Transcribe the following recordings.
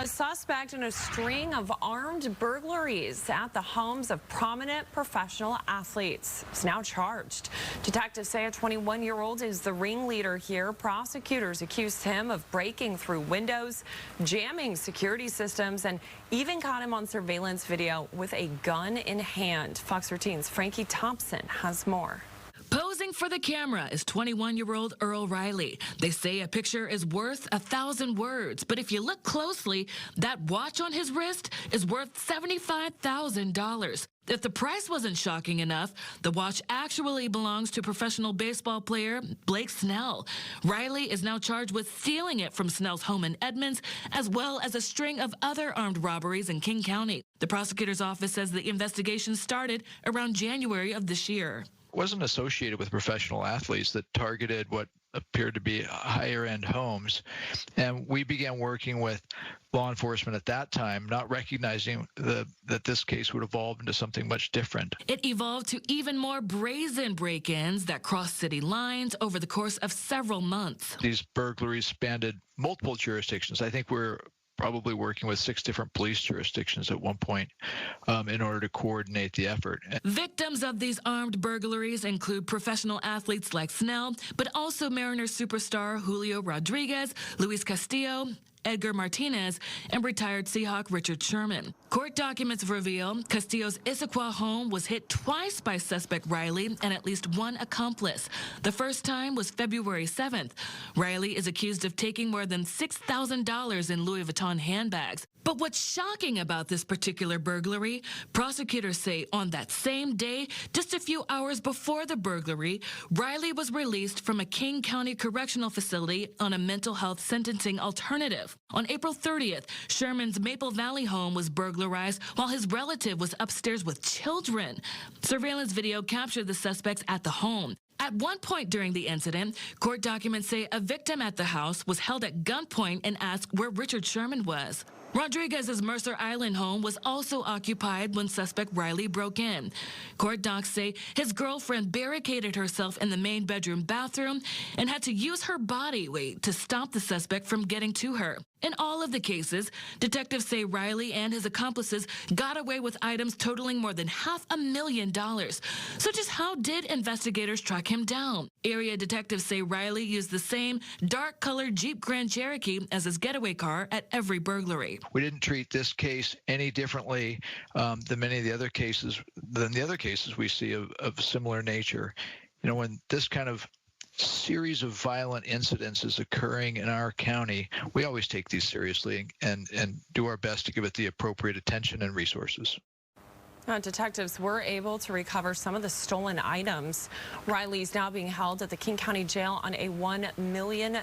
A suspect in a string of armed burglaries at the homes of prominent professional athletes is now charged. Detectives say a 21-year-old is the ringleader here. Prosecutors accused him of breaking through windows, jamming security systems, and even caught him on surveillance video with a gun in hand. Fox 13's Frankie Thompson has more. Posing for the camera is 21-year-old Earl Riley. They say a picture is worth 1,000 words, but if you look closely, that watch on his wrist is worth $75,000. If the price wasn't shocking enough, the watch actually belongs to professional baseball player Blake Snell. Riley is now charged with stealing it from Snell's home in Edmonds, as well as a string of other armed robberies in King County. The prosecutor's office says the investigation started around January of this year. Wasn't associated with professional athletes that targeted what appeared to be higher-end homes. And we began working with law enforcement at that time, not recognizing that this case would evolve into something much different. It evolved to even more brazen break-ins that crossed city lines over the course of several months. These burglaries spanned multiple jurisdictions. I think we're probably working with 6 different police jurisdictions at one point in order to coordinate the effort. Victims of these armed burglaries include professional athletes like Snell, but also Mariners superstar Julio Rodriguez, Luis Castillo, Edgar Martinez, and retired Seahawk Richard Sherman. Court documents reveal Castillo's Issaquah home was hit twice by suspect Riley and at least one accomplice. The first time was February 7th. Riley is accused of taking more than $6,000 in Louis Vuitton handbags. But what's shocking about this particular burglary, prosecutors say on that same day, just a few hours before the burglary, Riley was released from a King County correctional facility on a mental health sentencing alternative. On April 30th, Sherman's Maple Valley home was burglarized while his relative was upstairs with children. Surveillance video captured the suspects at the home. At one point during the incident, court documents say a victim at the house was held at gunpoint and asked where Richard Sherman was. Rodriguez's Mercer Island home was also occupied when suspect Riley broke in. Court docs say his girlfriend barricaded herself in the main bedroom bathroom and had to use her body weight to stop the suspect from getting to her. In all of the cases, detectives say Riley and his accomplices got away with items totaling more than $500,000. So just how did investigators track him down? Area detectives say Riley used the same dark-colored Jeep Grand Cherokee as his getaway car at every burglary. We didn't treat this case any differently than many of the other cases, we see of similar nature. You know, when this kind of series of violent incidents is occurring in our county, we always take these seriously and do our best to give it the appropriate attention and resources. Detectives were able to recover some of the stolen items. Riley's now being held at the King County Jail on a $1 million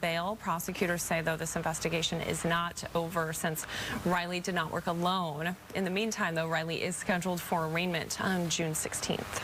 bail. Prosecutors say, though, this investigation is not over since Riley did not work alone. In the meantime, though, Riley is scheduled for arraignment on June 16th.